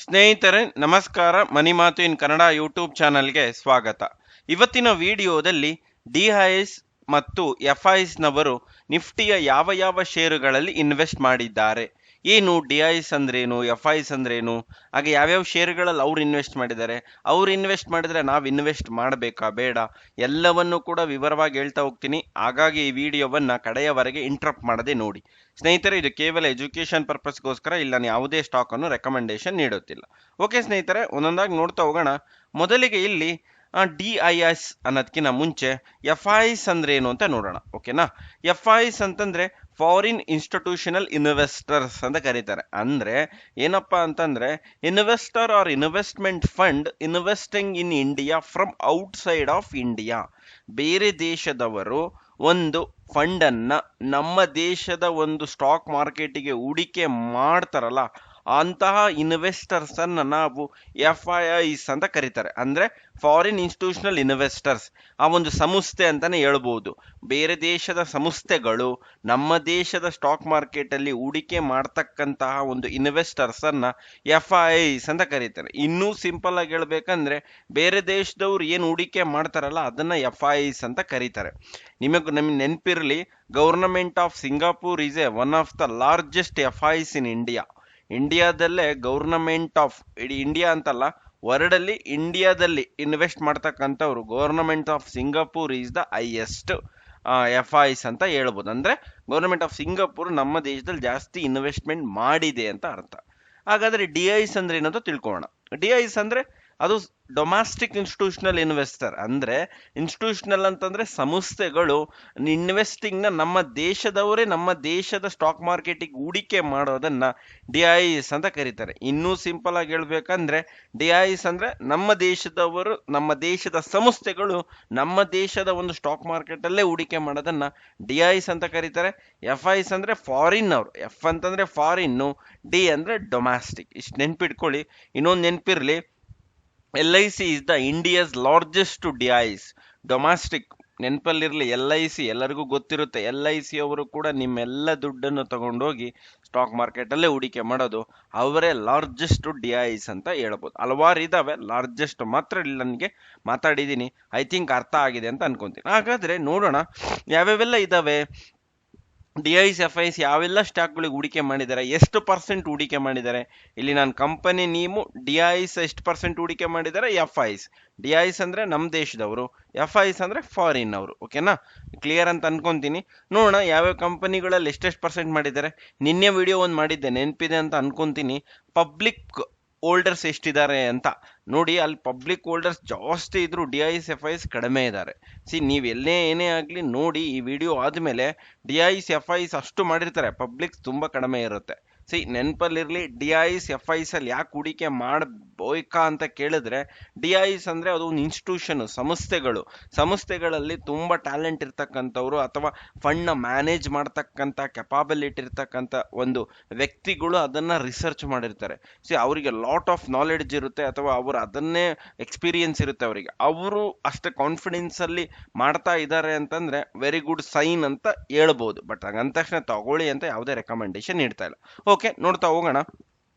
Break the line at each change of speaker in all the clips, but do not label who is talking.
ಸ್ನೇಹಿತರೆ ನಮಸ್ಕಾರ. ಮನಿ ಮಾತು ಇನ್ ಕನ್ನಡ ಯೂಟ್ಯೂಬ್ ಚಾನಲ್ಗೆ ಸ್ವಾಗತ. ಇವತ್ತಿನ ವಿಡಿಯೋದಲ್ಲಿ ಡಿಐಎಸ್ ಮತ್ತು ಎಫ್ಐಎಸ್ ನವರು ನಿಫ್ಟಿಯ ಯಾವ ಯಾವ ಷೇರುಗಳಲ್ಲಿ ಇನ್ವೆಸ್ಟ್ ಮಾಡಿದ್ದಾರೆ, ಏನು ಡಿಐಎಸ್ ಅಂದ್ರೇನು, ಎಫ್ಐಎಸ್ ಅಂದ್ರೇನು, ಹಾಗೆ ಯಾವ್ಯಾವ ಷೇರುಗಳಲ್ಲಿ ಅವ್ರು ಇನ್ವೆಸ್ಟ್ ಮಾಡಿದ್ದಾರೆ, ಅವ್ರು ಇನ್ವೆಸ್ಟ್ ಮಾಡಿದ್ರೆ ನಾವು ಇನ್ವೆಸ್ಟ್ ಮಾಡಬೇಕಾ ಬೇಡ, ಎಲ್ಲವನ್ನು ಕೂಡ ವಿವರವಾಗಿ ಹೇಳ್ತಾ ಹೋಗ್ತೀನಿ. ಹಾಗಾಗಿ ಈ ವಿಡಿಯೋವನ್ನ ಕಡೆಯವರೆಗೆ ಇಂಟರಪ್ಟ್ ಮಾಡದೆ ನೋಡಿ. ಸ್ನೇಹಿತರೆ, ಇದು ಕೇವಲ ಎಜುಕೇಶನ್ ಪರ್ಪಸ್ಗೋಸ್ಕರ, ಇಲ್ಲ ನಾನು ಯಾವುದೇ ಸ್ಟಾಕ್ ಅನ್ನು ರೆಕಮೆಂಡೇಶನ್ ನೀಡುತ್ತಿಲ್ಲ. ಓಕೆ ಸ್ನೇಹಿತರೆ, ಒಂದೊಂದಾಗಿ ನೋಡ್ತಾ ಹೋಗೋಣ. ಮೊದಲಿಗೆ ಇಲ್ಲಿ ಡಿಐಎಸ್ ಅನ್ನೋದಕ್ಕಿಂತ ಮುಂಚೆ ಎಫ್ಐಎಸ್ ಅಂದ್ರೆ ಏನು ಅಂತ ನೋಡೋಣ. ಓಕೆನಾ. ಎಫ್ಐಎಸ್ ಅಂತಂದ್ರೆ ಫಾರಿನ್ ಇನ್ಸ್ಟಿಟ್ಯೂಷನಲ್ ಇನ್ವೆಸ್ಟರ್ಸ್ ಅಂತ ಕರೀತಾರೆ. ಅಂದ್ರೆ ಏನಪ್ಪಾ ಅಂತಂದ್ರೆ investor or investment fund investing in India from outside of India. ಬೇರೆ ದೇಶದವರು ಒಂದು ಫಂಡ್ ಅನ್ನ ನಮ್ಮ ದೇಶದ ಒಂದು ಸ್ಟಾಕ್ ಮಾರ್ಕೆಟಿಗೆ ಹೂಡಿಕೆ ಮಾಡ್ತಾರಲ್ಲ, ಅಂತಹ ಇನ್ವೆಸ್ಟರ್ಸ್ ಅನ್ನ ನಾವು FIIs ಅಂತ ಕರೀತಾರೆ. ಅಂದ್ರೆ ಫಾರಿನ್ ಇನ್ಸ್ಟಿಟ್ಯೂಷನಲ್ ಇನ್ವೆಸ್ಟರ್ಸ್, ಆ ಒಂದು ಸಂಸ್ಥೆ ಅಂತಾನೆ ಹೇಳ್ಬೋದು. ಬೇರೆ ದೇಶದ ಸಂಸ್ಥೆಗಳು ನಮ್ಮ ದೇಶದ ಸ್ಟಾಕ್ ಮಾರ್ಕೆಟ್ ಅಲ್ಲಿ ಹೂಡಿಕೆ ಮಾಡ್ತಕ್ಕಂತಹ ಒಂದು ಇನ್ವೆಸ್ಟರ್ಸ್ ಅನ್ನ FIIs ಅಂತ ಕರೀತಾರೆ. ಇನ್ನೂ ಸಿಂಪಲ್ ಆಗಿ ಹೇಳ್ಬೇಕಂದ್ರೆ ಬೇರೆ ದೇಶದವ್ರು ಏನು ಹೂಡಿಕೆ ಮಾಡ್ತಾರಲ್ಲ ಅದನ್ನ FIIs ಅಂತ ಕರೀತಾರೆ. ನಮಗೆ ನೆನಪಿರ್ಲಿ, government of Singapore is one of the largest FIIs in India. ಇಂಡಿಯಾದಲ್ಲೇ ಗವರ್ನಮೆಂಟ್ ಆಫ್, ಇಡೀ ಇಂಡಿಯಾ ಅಂತಲ್ಲ, ವರ್ಲ್ಡ್ ಅಲ್ಲಿ ಇಂಡಿಯಾದಲ್ಲಿ ಇನ್ವೆಸ್ಟ್ ಮಾಡ್ತಕ್ಕಂಥವ್ರು government of Singapore is the highest FIIs ಅಂತ ಹೇಳ್ಬೋದು. ಅಂದ್ರೆ ಗವರ್ನಮೆಂಟ್ ಆಫ್ ಸಿಂಗಾಪುರ್ ನಮ್ಮ ದೇಶದಲ್ಲಿ ಜಾಸ್ತಿ ಇನ್ವೆಸ್ಟ್ಮೆಂಟ್ ಮಾಡಿದೆ ಅಂತ ಅರ್ಥ. ಹಾಗಾದ್ರೆ ಡಿಐಸ್ ಅಂದ್ರೆ ಏನಂತ ತಿಳ್ಕೊಳ್ಳೋಣ. ಡಿಐಸ್ ಅಂದ್ರೆ ಅದು ಡೊಮ್ಯಾಸ್ಟಿಕ್ ಇನ್ಸ್ಟಿಟ್ಯೂಷನಲ್ ಇನ್ವೆಸ್ಟರ್. ಅಂದ್ರೆ ಇನ್ಸ್ಟಿಟ್ಯೂಷನಲ್ ಅಂತಂದ್ರೆ ಸಂಸ್ಥೆಗಳು ಇನ್ವೆಸ್ಟಿಂಗ್ ನ ನಮ್ಮ ದೇಶದವರೇ ನಮ್ಮ ದೇಶದ ಸ್ಟಾಕ್ ಮಾರ್ಕೆಟಿಗೆ ಹೂಡಿಕೆ ಮಾಡೋದನ್ನ ಡಿಐಎಸ್ ಅಂತ ಕರೀತಾರೆ. ಇನ್ನೂ ಸಿಂಪಲ್ ಆಗಿ ಹೇಳ್ಬೇಕಂದ್ರೆ ಡಿಐಎಸ್ ಅಂದ್ರೆ ನಮ್ಮ ದೇಶದವರು, ನಮ್ಮ ದೇಶದ ಸಂಸ್ಥೆಗಳು ನಮ್ಮ ದೇಶದ ಒಂದು ಸ್ಟಾಕ್ ಮಾರ್ಕೆಟ್ ಅಲ್ಲೇ ಹೂಡಿಕೆ ಮಾಡೋದನ್ನ ಡಿಐಎಸ್ ಅಂತ ಕರೀತಾರೆ. FIIs ಅಂದ್ರೆ ಫಾರಿನ್ ಅವರು, ಎಫ್ ಅಂತಂದ್ರೆ ಫಾರಿನ್, ಡಿ ಅಂದ್ರೆ ಡೊಮ್ಯಾಸ್ಟಿಕ್. ಇಷ್ಟು ನೆನ್ಪಿಟ್ಕೊಳ್ಳಿ. ಇನ್ನೊಂದು ನೆನ್ಪಿರ್ಲಿ, LIC is the India's largest DIS. Domestic ನೆನಪಲ್ಲಿರಲಿ. LIC ಎಲ್ಲರಿಗೂ ಗೊತ್ತಿರುತ್ತೆ. LIC ಅವರು ಕೂಡ ನಿಮ್ಮೆಲ್ಲ ದುಡ್ಡನ್ನು ತಗೊಂಡೋಗಿ ಸ್ಟಾಕ್ ಮಾರ್ಕೆಟ್ ಅಲ್ಲೇ ಹೂಡಿಕೆ ಮಾಡೋದು. ಅವರೇ ಲಾರ್ಜೆಸ್ಟ್ DIS ಅಂತ ಹೇಳ್ಬೋದು. ಹಲವಾರು ಇದಾವೆ, ಲಾರ್ಜೆಸ್ಟ್ ಮಾತ್ರ ಇಲ್ಲಿ ನನಗೆ ಮಾತಾಡಿದ್ದೀನಿ. ಐ ಥಿಂಕ್ ಅರ್ಥ ಆಗಿದೆ ಅಂತ ಅನ್ಕೊಂತೀನಿ. ಹಾಗಾದ್ರೆ ನೋಡೋಣ ಯಾವ್ಯಾವೆಲ್ಲ ಇದಾವೆ. ಡಿಐಸ್ FIIs ಯಾವೆಲ್ಲ ಸ್ಟಾಕ್ಗಳಿಗೆ ಹೂಡಿಕೆ ಮಾಡಿದ್ದಾರೆ, ಎಷ್ಟು ಪರ್ಸೆಂಟ್ ಹೂಡಿಕೆ ಮಾಡಿದ್ದಾರೆ. ಇಲ್ಲಿ ನಾನು ಕಂಪನಿ ನೇಮು, ಡಿಐಸ್ ಎಷ್ಟು ಪರ್ಸೆಂಟ್ ಹೂಡಿಕೆ ಮಾಡಿದ್ದಾರೆ, FIIs. ಡಿಐಸ್ ಅಂದ್ರೆ ನಮ್ಮ ದೇಶದವರು, FIIs ಅಂದ್ರೆ ಫಾರಿನ್ ಅವರು. ಓಕೆನಾ, ಕ್ಲಿಯರ್ ಅಂತ ಅನ್ಕೊಂತೀನಿ. ನೋಡೋಣ ಯಾವ್ಯಾವ ಕಂಪನಿಗಳಲ್ಲಿ ಎಷ್ಟೆಷ್ಟು ಪರ್ಸೆಂಟ್ ಮಾಡಿದ್ದಾರೆ. ನಿನ್ನೆ ವಿಡಿಯೋ ಒಂದು ಮಾಡಿದ್ದೆ, ನೆನಪಿದೆ ಅಂತ ಅನ್ಕೊಂತೀನಿ. ಪಬ್ಲಿಕ್ ಹೋಲ್ಡರ್ಸ್ ಎಷ್ಟಿದ್ದಾರೆ ಅಂತ ನೋಡಿ. ಅಲ್ಲಿ ಪಬ್ಲಿಕ್ ಹೋಲ್ಡರ್ಸ್ ಜಾಸ್ತಿ ಇದ್ರು ಡಿಐಸ್ FIIs ಕಡಿಮೆ ಇದ್ದಾರೆ. ನೀವು ಎಲ್ಲೇ ಏನೇ ಆಗಲಿ ನೋಡಿ, ಈ ವಿಡಿಯೋ ಆದಮೇಲೆ ಡಿಐಸ್ FIIs ಅಷ್ಟು ಮಾಡಿರ್ತಾರೆ, ಪಬ್ಲಿಕ್ ತುಂಬಾ ಕಡಿಮೆ ಇರುತ್ತೆ. ನೆನಪಲ್ಲಿರಲಿ, ಡಿಐಸ್ FIIs ಅಲ್ಲಿ ಯಾಕೆ ಹೂಡಿಕೆ ಮಾಡಬೇಕಾ ಅಂತ ಕೇಳಿದ್ರೆ, ಡಿಐಸ್ ಅಂದ್ರೆ ಅದು ಒಂದು ಇನ್ಸ್ಟಿಟ್ಯೂಷನ್, ಸಂಸ್ಥೆಗಳು. ಸಂಸ್ಥೆಗಳಲ್ಲಿ ತುಂಬಾ ಟ್ಯಾಲೆಂಟ್ ಇರ್ತಕ್ಕಂಥವ್ರು ಅಥವಾ ಫಂಡ್ ನ ಮ್ಯಾನೇಜ್ ಮಾಡ್ತಕ್ಕಂಥ ಕೆಪಾಬಿಲಿಟಿ ಇರ್ತಕ್ಕಂಥ ಒಂದು ವ್ಯಕ್ತಿಗಳು ಅದನ್ನ ರಿಸರ್ಚ್ ಮಾಡಿರ್ತಾರೆ. ಅವರಿಗೆ ಲಾಟ್ ಆಫ್ ನಾಲೆಡ್ಜ್ ಇರುತ್ತೆ, ಅಥವಾ ಅವರು ಅದನ್ನೇ ಎಕ್ಸ್ಪೀರಿಯನ್ಸ್ ಇರುತ್ತೆ ಅವರಿಗೆ. ಅವರು ಅಷ್ಟೇ ಕಾನ್ಫಿಡೆನ್ಸ್ ಅಲ್ಲಿ ಮಾಡ್ತಾ ಇದ್ದಾರೆ ಅಂತಂದ್ರೆ ವೆರಿ ಗುಡ್ ಸೈನ್ ಅಂತ ಹೇಳ್ಬೋದು. ಬಟ್ ಹಾಗಂದ ತಕ್ಷಣ ತಗೊಳ್ಳಿ ಅಂತ ಯಾವುದೇ ರೆಕಮೆಂಡೇಶನ್ ನೀಡ್ತಾ ಇಲ್ಲ. ಓಕೆ, ನೋಡ್ತಾ ಹೋಗೋಣ.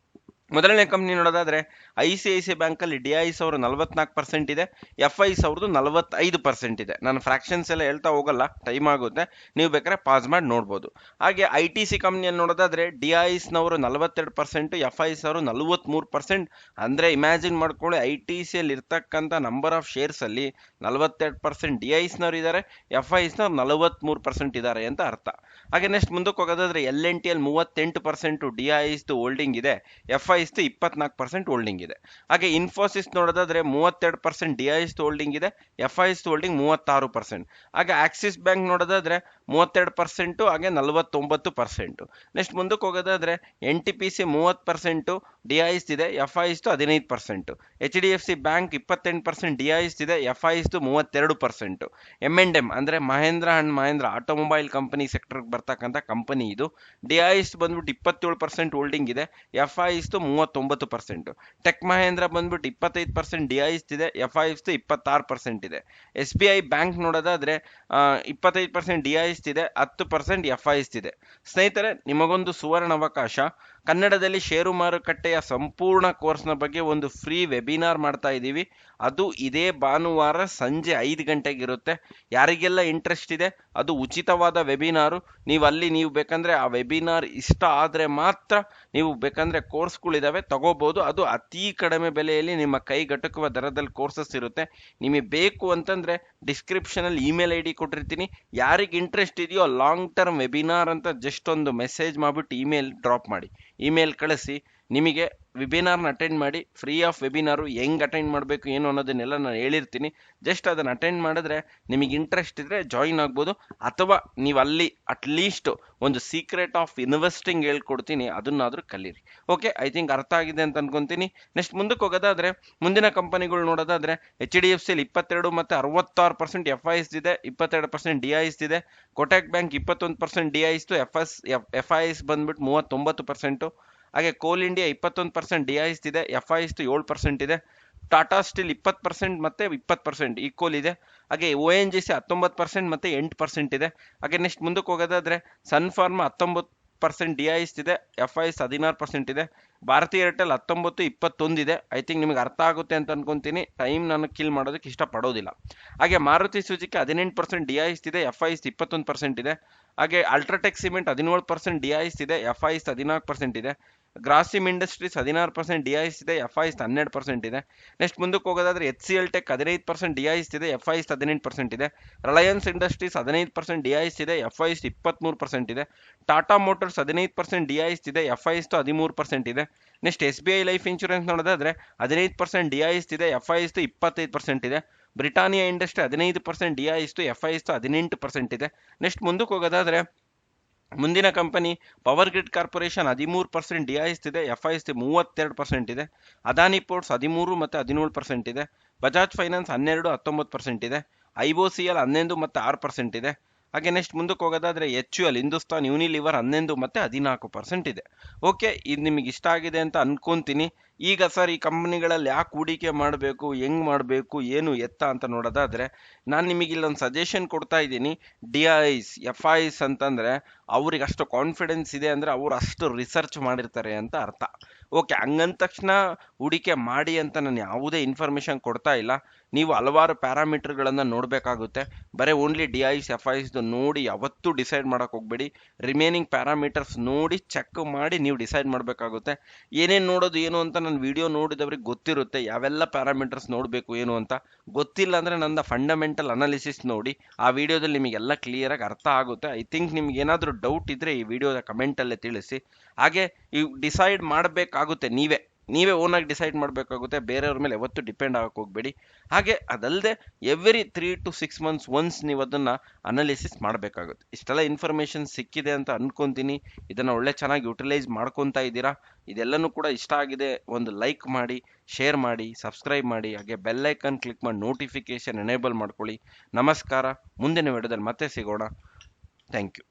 ಮೊದಲನೇ ಕಂಪ್ನಿ ನೋಡೋದಾದ್ರೆ ICICI ಬ್ಯಾಂಕ್ ಅಲ್ಲಿ ಡಿಐಸ್ ಅವರು 44% ಇದೆ, FIIs ಅವ್ರದ್ದು 45% ಇದೆ. ನಾನು ಫ್ರಾಕ್ಷನ್ಸ್ ಎಲ್ಲ ಹೇಳ್ತಾ ಹೋಗಲ್ಲ, ಟೈಮ್ ಆಗುತ್ತೆ, ನೀವು ಬೇಕಾದ್ರೆ ಪಾಸ್ ಮಾಡಿ ನೋಡ್ಬೋದು. ಹಾಗೆ ITC ಕಂಪ್ನಿಯಲ್ಲಿ ನೋಡೋದಾದ್ರೆ ಡಿಐಸ್ ನವರು 42%, FIIs ಅವರು 43%. ಅಂದ್ರೆ ಇಮ್ಯಾಜಿನ್ ಮಾಡ್ಕೊಳ್ಳಿ, ITC ಅಲ್ಲಿ ಇರ್ತಕ್ಕಂಥ ನಂಬರ್ ಆಫ್ ಶೇರ್ಸ್ ಅಲ್ಲಿ 42% ಡಿಐಸ್ ನವರು ಇದ್ದಾರೆ, FIIs ನವರು 43% ಇದ್ದಾರೆ ಅಂತ ಅರ್ಥ. ಹಾಗೆ ನೆಕ್ಸ್ಟ್ ಮುಂದಕ್ಕೆ ಹೋಗೋದಾದ್ರೆ LNT ಅಲ್ಲಿ 38% ಡಿಐಸ್ ಹೋಲ್ಡಿಂಗ್ ಇದೆ, FIIs 24% ಹೋಲ್ಡಿಂಗ್ ಇದೆ. ಹಾಗೆ ಇನ್ಫೋಸಿಸ್ ನೋಡೋದಾದ್ರೆ 32% ಡಿಐಸ್ ಹೋಲ್ಡಿಂಗ್ ಇದೆ, FIIs ಹೋಲ್ಡಿಂಗ್ 36%. ಹಾಗೆ ಆಕ್ಸಿಸ್ ಬ್ಯಾಂಕ್ ನೋಡೋದಾದ್ರೆ 32%, ಹಾಗೆ 49%. ನೆಕ್ಸ್ಟ್ ಮುಂದಕ್ಕೆ ಹೋಗೋದಾದ್ರೆ NTPC 30% ಡಿಐಸ್ ಇದೆ, FIIs 15%. HDFC ಬ್ಯಾಂಕ್ 28% ಡಿಐಸ್ ಇದೆ, FIIs 32%. M&M ಅಂದ್ರೆ Mahindra and Mahindra automobile company sector ಬರ್ತಕ್ಕಂಥ ಕಂಪನಿ ಇದು. ಡಿಐಸ್ ಬಂದ್ಬಿಟ್ಟು 27% ಹೋಲ್ಡಿಂಗ್ ಇದೆ, FIIs 39%. ಟೆಕ್ ಮಹೇಂದ್ರ ಬಂದ್ಬಿಟ್ಟು 25% ಡಿಐಸ್ ಇದೆ, FIIs 26% ಇದೆ. SBI ಬ್ಯಾಂಕ್ ನೋಡೋದಾದ್ರೆ 25% ಡಿಐಸ್ ಇದೆ, 10% FIIs ಇದೆ. ಸ್ನೇಹಿತರೆ, ನಿಮಗೊಂದು ಸುವರ್ಣ ಅವಕಾಶ. ಕನ್ನಡದಲ್ಲಿ ಷೇರು ಮಾರುಕಟ್ಟೆಯ ಸಂಪೂರ್ಣ ಕೋರ್ಸ್ನ ಬಗ್ಗೆ ಒಂದು ಫ್ರೀ ವೆಬಿನಾರ್ ಮಾಡ್ತಾ ಇದ್ದೀವಿ. ಅದು ಇದೇ ಭಾನುವಾರ ಸಂಜೆ 5 ಗಂಟೆಗೆ ಇರುತ್ತೆ. ಯಾರಿಗೆಲ್ಲ ಇಂಟ್ರೆಸ್ಟ್ ಇದೆ ಅದು ಉಚಿತವಾದ ವೆಬಿನಾರು. ನೀವು ಬೇಕಂದ್ರೆ ಆ ವೆಬಿನಾರ್ ಇಷ್ಟ ಆದರೆ ಮಾತ್ರ ನೀವು ಬೇಕಂದ್ರೆ ಕೋರ್ಸ್ಗಳಿದಾವೆ ತಗೋಬಹುದು. ಅದು ಅತಿ ಕಡಿಮೆ ಬೆಲೆಯಲ್ಲಿ ನಿಮ್ಮ ಕೈಗೆಟುಕುವ ದರದಲ್ಲಿ ಕೋರ್ಸಸ್ ಇರುತ್ತೆ. ನಿಮಗೆ ಬೇಕು ಅಂತಂದ್ರೆ ಡಿಸ್ಕ್ರಿಪ್ಷನ್ ಅಲ್ಲಿ ಇಮೇಲ್ ID ಕೊಟ್ಟಿರ್ತೀನಿ. ಯಾರಿಗೆ ಇಂಟ್ರೆಸ್ಟ್ ಇದೆಯೋ ಲಾಂಗ್ ಟರ್ಮ್ ವೆಬಿನಾರ್ ಅಂತ ಜಸ್ಟ್ ಒಂದು ಮೆಸೇಜ್ ಮಾಡ್ಬಿಟ್ಟು ಇಮೇಲ್ ಡ್ರಾಪ್ ಮಾಡಿ, ಇಮೇಲ್ ಕಳಿಸಿ. ನಿಮಗೆ ವೆಬಿನಾರ್ನ ಅಟೆಂಡ್ ಮಾಡಿ. ಫ್ರೀ ಆಫ್ ವೆಬಿನಾರು ಹೆಂಗ್ ಅಟೆಂಡ್ ಮಾಡಬೇಕು ಏನು ಅನ್ನೋದನ್ನೆಲ್ಲ ನಾನು ಹೇಳಿರ್ತೀನಿ. ಜಸ್ಟ್ ಅದನ್ನು ಅಟೆಂಡ್ ಮಾಡಿದ್ರೆ ನಿಮಗೆ ಇಂಟ್ರೆಸ್ಟ್ ಇದ್ರೆ ಜಾಯಿನ್ ಆಗ್ಬೋದು. ಅಥವಾ ನೀವು ಅಲ್ಲಿ ಅಟ್ಲೀಸ್ಟ್ ಒಂದು ಸೀಕ್ರೆಟ್ ಆಫ್ ಇನ್ವೆಸ್ಟಿಂಗ್ ಹೇಳ್ಕೊಡ್ತೀನಿ, ಅದನ್ನಾದ್ರೂ ಕಲೀರಿ. ಓಕೆ, ಐ ಥಿಂಕ್ ಅರ್ಥ ಆಗಿದೆ ಅಂತ ಅನ್ಕೊಂತೀನಿ. ನೆಕ್ಸ್ಟ್ ಮುಂದಕ್ಕೆ ಹೋಗೋದಾದ್ರೆ ಮುಂದಿನ ಕಂಪನಿಗಳು ನೋಡೋದಾದ್ರೆ HDFC 22 ಮತ್ತು 66% FIs ಇದೆ, 22% DIs ಇದೆ. ಕೋಟಕ್ ಬ್ಯಾಂಕ್ 21% DIs, FIs ಬಂದ್ಬಿಟ್ಟು 39%. ಹಾಗೆ ಕೋಲ್ ಇಂಡಿಯಾ 21% DIs ಇದೆ, FIs 7% ಇದೆ. ಟಾಟಾ ಸ್ಟೀಲ್ 20% ಮತ್ತೆ 20% ಈಕ್ವಲ್ ಇದೆ. ಹಾಗೆ ONGC 19% ಮತ್ತೆ 8% ಇದೆ. ಹಾಗೆ ನೆಕ್ಸ್ಟ್ ಮುಂದಕ್ಕೆ ಹೋಗೋದಾದ್ರೆ ಸನ್ ಫಾರ್ಮಾ 19% DIs ಇದೆ, FIs 16% ಇದೆ. ಭಾರತೀಯ ಏರ್ಟೆಲ್ 19-21 ಇದೆ. ಐ ಥಿಂಕ್ ನಿಮಗೆ ಅರ್ಥ ಆಗುತ್ತೆ ಅಂತ ಅನ್ಕೊಂತೀನಿ. ಟೈಮ್ ನಾನು ಕಿಲ್ ಮಾಡೋದಕ್ಕೆ ಇಷ್ಟಪಡೋದಿಲ್ಲ. ಹಾಗೆ ಮಾರುತಿ ಸುಜುಕಿ 18% DIs ಇದೆ, FIs 21% ಇದೆ. ಹಾಗೆ ಅಲ್ಟ್ರಾಟೆಕ್ ಸಿಮೆಂಟ್ 17% DIs ಇದೆ, FIs 14% ಇದೆ. ಗ್ರಾಸಿಮ್ ಇಂಡಸ್ಟ್ರೀಸ್ 16% DIs ಇದೆ, FIs 12% ಇದೆ. ನೆಕ್ಸ್ಟ್ ಮುಂದಕ್ಕೆ ಹೋಗೋದಾದ್ರೆ HCL ಟೆಕ್ 15% DIs ಇದೆ, FIs 18% ಇದೆ. ರಿಲಯನ್ಸ್ ಇಂಡಸ್ಟ್ರೀಸ್ 15% DIs ಇದೆ, FIs 23% ಇದೆ. ಟಾಟಾ ಮೋಟರ್ಸ್ 15% DIs ಇದೆ, FIs 13% ಇದೆ. ನೆಕ್ಸ್ಟ್ SBI ಲೈಫ್ ಇನ್ಶೂರೆನ್ಸ್ ನೋಡೋದಾದ್ರೆ 15% DIs ಇದೆ, FIs 25% ಇದೆ. ಬ್ರಿಟಾನಿಯಾ ಇಂಡಸ್ಟ್ರಿ 15% DIs, FIs 18% ಇದೆ. ನೆಕ್ಸ್ಟ್ ಮುಂದಕ್ಕೆ ಹೋಗೋದಾದ್ರೆ ಮುಂದಿನ company power grid corporation 13% DIs ಇದೆ, FIs 32% ಇದೆ. ಅದಾನಿ ಪೋರ್ಟ್ಸ್ 13 ಮತ್ತು 17% ಇದೆ. ಬಜಾಜ್ ಫೈನಾನ್ಸ್ 12-19% ಇದೆ. IOCL 11 ಮತ್ತು 6% ಇದೆ. ಹಾಗೆ ನೆಕ್ಸ್ಟ್ ಮುಂದಕ್ಕೆ ಹೋಗೋದಾದ್ರೆ HUL ಹಿಂದೂಸ್ತಾನ್ ಯೂನಿಲಿವರ್ 11 ಮತ್ತು 14% ಇದೆ. ಓಕೆ, ಇದು ನಿಮಗೆ ಇಷ್ಟ ಆಗಿದೆ ಅಂತ ಅನ್ಕೊಂತೀನಿ. ಈಗ ಸರ್ ಈ ಕಂಪನಿಗಳಲ್ಲಿ ಯಾಕೆ ಹೂಡಿಕೆ ಮಾಡಬೇಕು, ಹೆಂಗ್ ಮಾಡಬೇಕು, ಏನು ಎತ್ತ ಅಂತ ನೋಡೋದಾದ್ರೆ ನಾನು ನಿಮಗೆ ಇಲ್ಲೊಂದು ಸಜೆಷನ್ ಕೊಡ್ತಾ ಇದ್ದೀನಿ. DIs FIs ಅಂತಂದ್ರೆ ಅವ್ರಿಗೆ ಅಷ್ಟು ಕಾನ್ಫಿಡೆನ್ಸ್ ಇದೆ ಅಂದ್ರೆ ಅವ್ರು ಅಷ್ಟು ರಿಸರ್ಚ್ ಮಾಡಿರ್ತಾರೆ ಅಂತ ಅರ್ಥ. ಓಕೆ, ಹಂಗಂದ ತಕ್ಷಣ ಹೂಡಿಕೆ ಮಾಡಿ ಅಂತ ನಾನು ಯಾವುದೇ ಇನ್ಫಾರ್ಮೇಶನ್ ಕೊಡ್ತಾ ಇಲ್ಲ. ನೀವು ಹಲವಾರು ಪ್ಯಾರಾಮೀಟರ್ಗಳನ್ನು ನೋಡಬೇಕಾಗುತ್ತೆ. ಬರೀ ಓನ್ಲಿ DIs FIs ನೋಡಿ ಯಾವತ್ತೂ ಡಿಸೈಡ್ ಮಾಡೋಕೆ ಹೋಗ್ಬೇಡಿ. ರಿಮೈನಿಂಗ್ ಪ್ಯಾರಾಮೀಟರ್ಸ್ ನೋಡಿ ಚೆಕ್ ಮಾಡಿ ನೀವು ಡಿಸೈಡ್ ಮಾಡಬೇಕಾಗುತ್ತೆ. ಏನೇನು ನೋಡೋದು ಏನು ಅಂತ ನನ್ನ ವಿಡಿಯೋ ನೋಡಿದವ್ರಿಗೆ ಗೊತ್ತಿರುತ್ತೆ, ಯಾವೆಲ್ಲ ಪ್ಯಾರಾಮೀಟರ್ಸ್ ನೋಡಬೇಕು ಏನು ಅಂತ. ಗೊತ್ತಿಲ್ಲ ಅಂದರೆ ನನ್ನ ಫಂಡಮೆಂಟಲ್ ಅನಾಲಿಸಿಸ್ ನೋಡಿ, ಆ ವಿಡಿಯೋದಲ್ಲಿ ನಿಮಗೆಲ್ಲ ಕ್ಲಿಯರಾಗಿ ಅರ್ಥ ಆಗುತ್ತೆ. ಐ ಥಿಂಕ್ ನಿಮ್ಗೆ ಏನಾದರೂ ಡೌಟ್ ಇದ್ದರೆ ಈ ವಿಡಿಯೋದ ಕಮೆಂಟಲ್ಲೇ ತಿಳಿಸಿ. ಹಾಗೆ ಈ ಡಿಸೈಡ್ ಮಾಡಬೇಕಾಗುತ್ತೆ, ನೀವೇ ಓನಾಗಿ ಡಿಸೈಡ್ ಮಾಡಬೇಕಾಗುತ್ತೆ. ಬೇರೆಯವ್ರ ಮೇಲೆ ಯಾವತ್ತೂ ಡಿಪೆಂಡ್ ಆಗಕ್ಕೆ ಹೋಗಬೇಡಿ. ಹಾಗೆ ಅದಲ್ಲದೆ ಎವ್ರಿ 3 to 6 months ಒನ್ಸ್ ನೀವು ಅದನ್ನು ಅನಾಲಿಸಿಸ್ ಮಾಡಬೇಕಾಗುತ್ತೆ. ಇಷ್ಟೆಲ್ಲ ಇನ್ಫಾರ್ಮೇಷನ್ ಸಿಕ್ಕಿದೆ ಅಂತ ಅನ್ಕೊಂತೀನಿ. ಇದನ್ನು ಒಳ್ಳೆ ಚೆನ್ನಾಗಿ ಯುಟಿಲೈಸ್ ಮಾಡ್ಕೊತಾ ಇದ್ದೀರಾ. ಇದೆಲ್ಲನೂ ಕೂಡ ಇಷ್ಟ ಆಗಿದೆ, ಒಂದು ಲೈಕ್ ಮಾಡಿ, ಶೇರ್ ಮಾಡಿ, ಸಬ್ಸ್ಕ್ರೈಬ್ ಮಾಡಿ. ಹಾಗೆ ಬೆಲ್ ಐಕನ್ ಕ್ಲಿಕ್ ಮಾಡಿ ನೋಟಿಫಿಕೇಶನ್ ಎನೇಬಲ್ ಮಾಡ್ಕೊಳ್ಳಿ. ನಮಸ್ಕಾರ, ಮುಂದಿನ ವಿಡಿಯೋದಲ್ಲಿ ಮತ್ತೆ ಸಿಗೋಣ. Thank you.